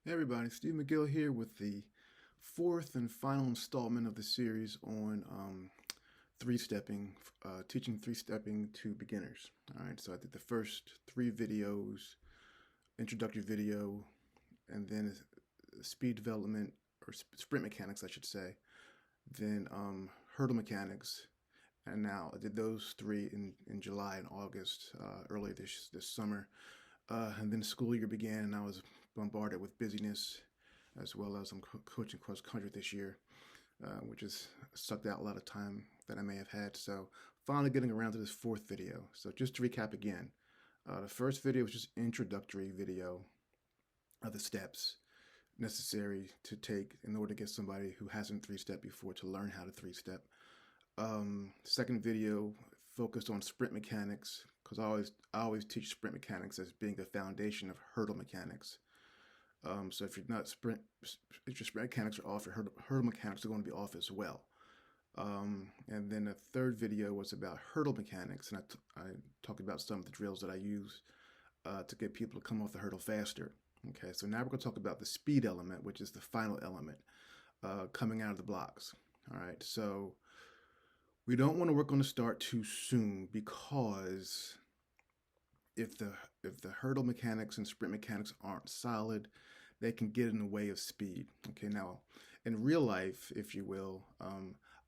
Hey everybody, Steve McGill here with the fourth and final installment of the series on three-stepping, teaching three-stepping to beginners. All right, so I did the first three videos, introductory video, and then speed development, or sprint mechanics, I should say, then hurdle mechanics, and now I did those three in July and August, early this summer. And then the school year began, and I was bombarded with busyness, as well as I'm coaching cross country this year, which has sucked out a lot of time that I may have had. So finally getting around to this fourth video. So just to recap again, the first video was just introductory video of the steps necessary to take in order to get somebody who hasn't three-step before to learn how to three-step. Second video focused on sprint mechanics because I always teach sprint mechanics as being the foundation of hurdle mechanics. So if your sprint mechanics are off, your hurdle mechanics are going to be off as well. And then the third video was about hurdle mechanics, and I talked about some of the drills that I use to get people to come off the hurdle faster. Okay, so now we're going to talk about the speed element, which is the final element coming out of the blocks. All right, so we don't want to work on the start too soon because if the hurdle mechanics and sprint mechanics aren't solid, they can get in the way of speed. Okay, now in real life, if you will,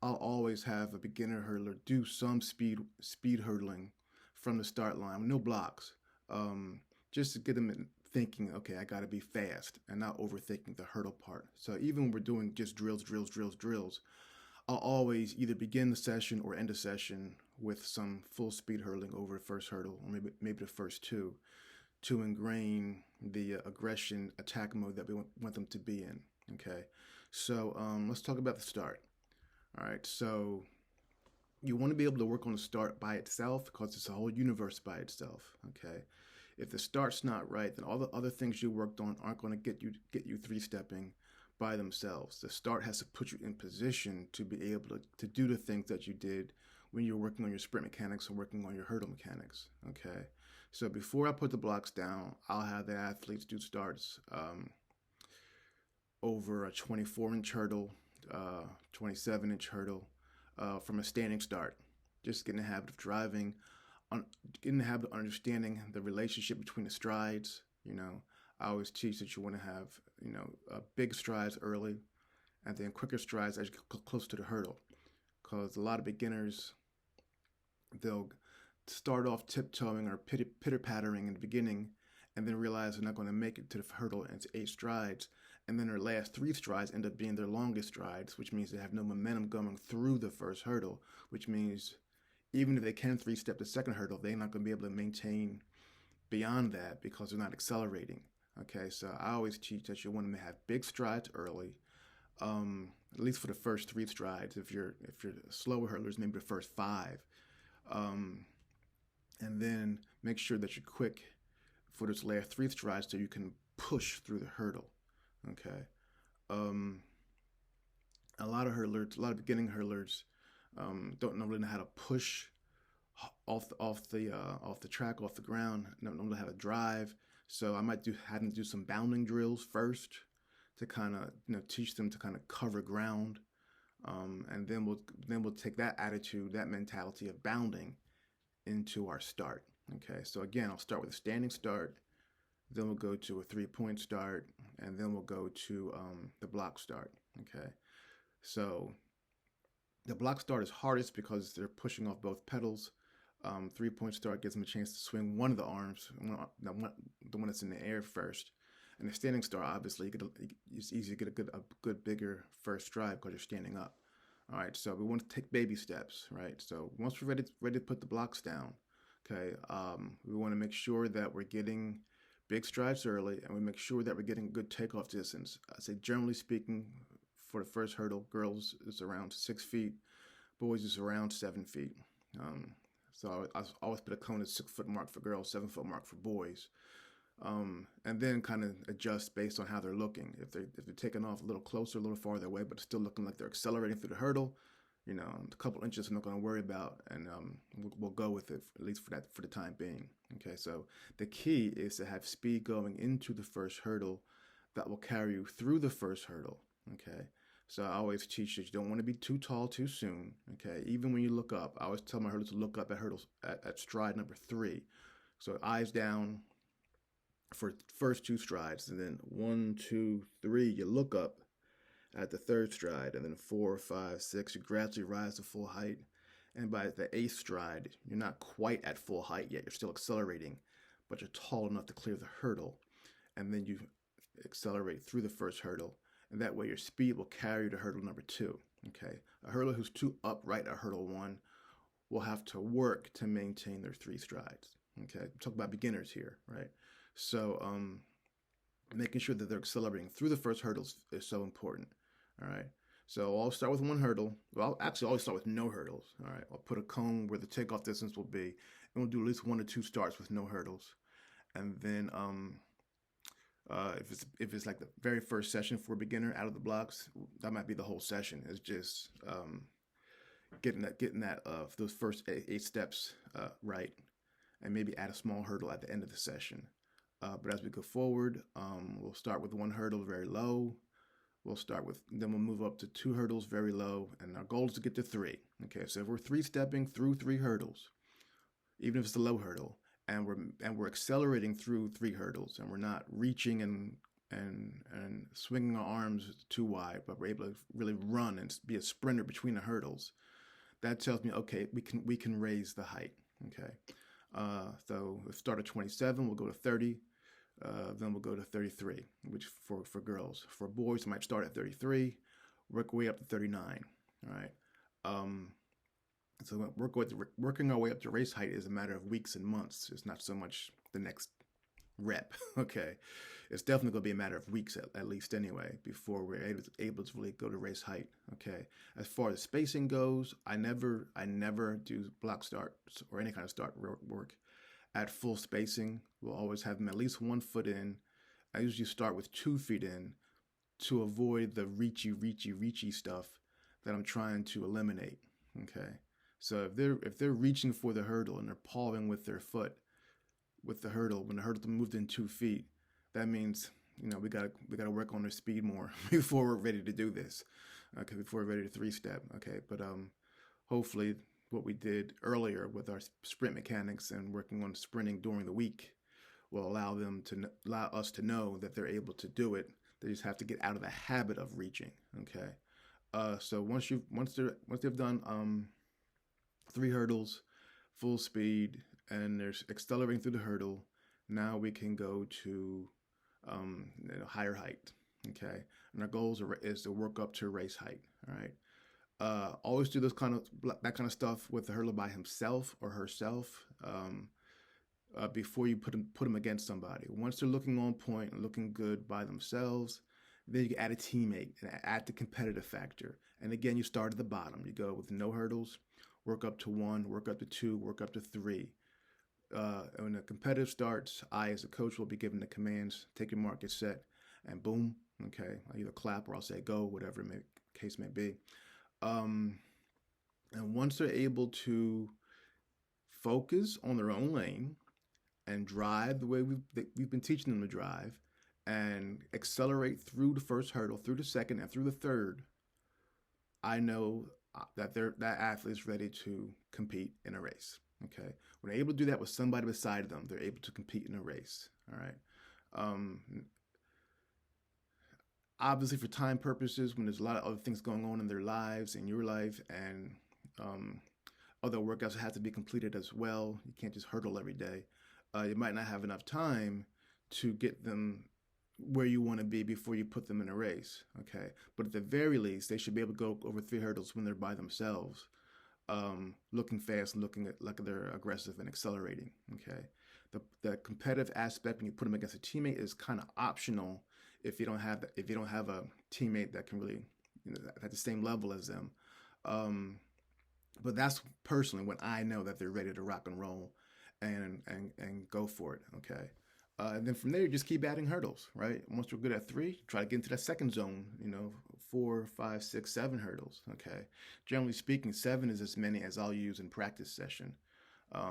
I'll always have a beginner hurdler do some speed hurdling from the start line, no blocks, just to get them thinking, okay, I got to be fast and not overthinking the hurdle part. So even when we're doing just drills, I'll always either begin the session or end the session with some full speed hurdling over the first hurdle, or maybe the first two, to ingrain the aggression attack mode that we want them to be in. Okay, so let's talk about the start. All right, so you want to be able to work on the start by itself because it's a whole universe by itself. Okay, if the start's not right, then all the other things you worked on aren't going to get you three-stepping by themselves. The start has to put you in position to be able to do the things that you did when you're working on your sprint mechanics and working on your hurdle mechanics. Okay, so before I put the blocks down, I'll have the athletes do starts over a 24-inch hurdle, 27-inch hurdle, from a standing start. Just getting the habit of driving, getting the habit of understanding the relationship between the strides. I always teach that you want to have, big strides early and then quicker strides as you get close to the hurdle. Because a lot of beginners, they'll start off tiptoeing or pitter-pattering in the beginning and then realize they're not going to make it to the hurdle and it's 8 strides. And then their last 3 strides end up being their longest strides, which means they have no momentum going through the first hurdle, which means even if they can three-step the second hurdle, they're not going to be able to maintain beyond that because they're not accelerating. Okay, so I always teach that you want to have big strides early, at least for the first 3 strides. If you're slower hurdlers, maybe the first 5, and then make sure that you're quick for those last 3 strides so you can push through the hurdle. Okay, a lot of beginning hurdlers don't really know how to push off the track, off the ground. Don't know how to drive. So I might have them do some bounding drills first to kind of teach them to kind of cover ground, and then we'll take that attitude, that mentality of bounding into our start. Okay, so again, I'll start with a standing start, then we'll go to a 3-point start, and then we'll go to the block start. Okay, so the block start is hardest because they're pushing off both pedals. 3-point start gives them a chance to swing one of the arms, the one that's in the air first. And the standing start, obviously, it's easy to get a good bigger first stride because you're standing up. All right, so we want to take baby steps, right? So once we're ready to put the blocks down, okay, we want to make sure that we're getting big strides early, and we make sure that we're getting good takeoff distance. I say, generally speaking, for the first hurdle, girls is around 6 feet, boys is around 7 feet. So I always put a cone at 6-foot mark for girls, 7-foot mark for boys, and then kind of adjust based on how they're looking. If they're taking off a little closer, a little farther away, but still looking like they're accelerating through the hurdle, a couple inches I'm not going to worry about, and we'll go with it at least for the time being. Okay, so the key is to have speed going into the first hurdle that will carry you through the first hurdle. Okay. So I always teach that you don't want to be too tall too soon. Okay. Even when you look up, I always tell my hurdles to look up at hurdles at stride number 3. So eyes down for first 2 strides, and then 1, 2, 3, you look up at the 3rd stride, and then 4, 5, 6, you gradually rise to full height. And by the 8th stride, you're not quite at full height yet. You're still accelerating, but you're tall enough to clear the hurdle. And then you accelerate through the first hurdle. And that way your speed will carry you to hurdle number 2. Okay. A hurdler who's too upright at hurdle 1 will have to work to maintain their 3 strides. Okay. I'm talking about beginners here, right? So making sure that they're accelerating through the first hurdles is so important. All right. So I'll start with 1 hurdle. Well, actually, I'll always start with no hurdles. All right. I'll put a cone where the takeoff distance will be, and we'll do at least 1 or 2 starts with no hurdles. And then if it's like the very first session for a beginner out of the blocks, that might be the whole session. It's just getting that those first 8 steps right, and maybe add a small hurdle at the end of the session. But as we go forward, we'll start with 1 hurdle very low. Then we'll move up to 2 hurdles very low, and our goal is to get to 3. Okay, so if we're 3-stepping through 3 hurdles, even if it's a low hurdle, and we're accelerating through 3 hurdles, and we're not reaching and swinging our arms too wide, but we're able to really run and be a sprinter between the hurdles, that tells me, okay, we can raise the height. Okay, so we'll start at 27, we'll go to 30. Then we'll go to 33, which for girls. For boys, might start at 33, work way up to 39. All right. So working our way up to race height is a matter of weeks and months. It's not so much the next rep. Okay. It's definitely going to be a matter of weeks at least anyway, before we're able to really go to race height. Okay. As far as spacing goes, I never do block starts or any kind of start work at full spacing. We'll always have them at least 1 foot in. I usually start with 2 feet in to avoid the reachy stuff that I'm trying to eliminate. Okay. So if they're reaching for the hurdle and they're pawing with their foot with the hurdle, when the hurdle moved in 2 feet, that means, we gotta work on their speed more before we're ready to do this. Okay, before we're ready to 3-step. Okay, but hopefully what we did earlier with our sprint mechanics and working on sprinting during the week will allow us to know that they're able to do it. They just have to get out of the habit of reaching. Okay. So once they've done 3 hurdles, full speed, and they're accelerating through the hurdle, now we can go to higher height. Okay. And our goals is to work up to race height. All right. Always do that kind of stuff with the hurdler by himself or herself before you put them against somebody. Once they're looking on point and looking good by themselves, then you can add a teammate and add the competitive factor. And again, you start at the bottom. You go with no hurdles, work up to 1, work up to 2, work up to 3. When the competitive starts, I as a coach will be given the commands: take your mark, get set, and boom. Okay, I'll either clap or I'll say go, whatever case may be. And once they're able to focus on their own lane and drive the way we've been teaching them to drive, and accelerate through the first hurdle, through the second, and through the third, I know that that athlete is ready to compete in a race. Okay, when they're able to do that with somebody beside them, they're able to compete in a race. All right. Obviously, for time purposes, when there's a lot of other things going on in their lives, in your life, and other workouts have to be completed as well. You can't just hurdle every day. You might not have enough time to get them where you want to be before you put them in a race. Okay, but at the very least, they should be able to go over 3 hurdles when they're by themselves, looking fast and looking like they're aggressive and accelerating. Okay, the competitive aspect when you put them against a teammate is kind of optional if you don't have a teammate that can really at the same level as them. But that's personally when I know that they're ready to rock and roll and go for it. Okay. And then from there, you just keep adding hurdles, right? Once we're good at 3, try to get into that second zone, 4, 5, 6, 7 hurdles. Okay. Generally speaking, 7 is as many as I'll use in practice session. I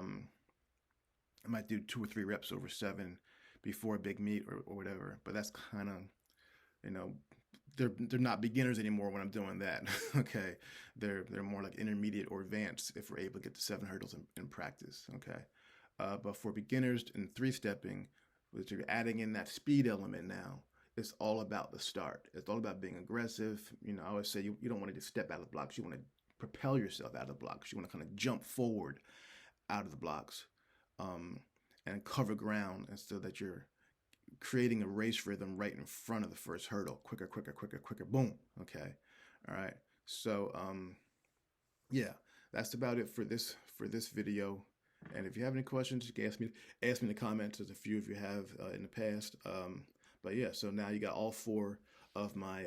might do 2 or 3 reps over 7 before a big meet or whatever, but that's kind of you know, they're not beginners anymore when I'm doing that. Okay, they're more like intermediate or advanced if we're able to get to 7 hurdles in practice. Okay, but for beginners in 3-stepping, which you're adding in that speed element now, it's all about the start. It's all about being aggressive. You know, I always say you don't want to just step out of the blocks. You want to propel yourself out of the blocks. You want to kind of jump forward out of the blocks, and cover ground, and so that you're creating a race rhythm right in front of the first hurdle. Quicker, quicker, quicker, quicker. Boom. Okay. All right. So yeah, that's about it for this video. And if you have any questions, you can ask me in the comments, as a few of you have in the past. But yeah, so now you got all 4 of my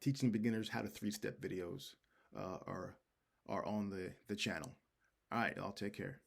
teaching beginners how to 3-step videos are on the channel. All right, y'all, take care.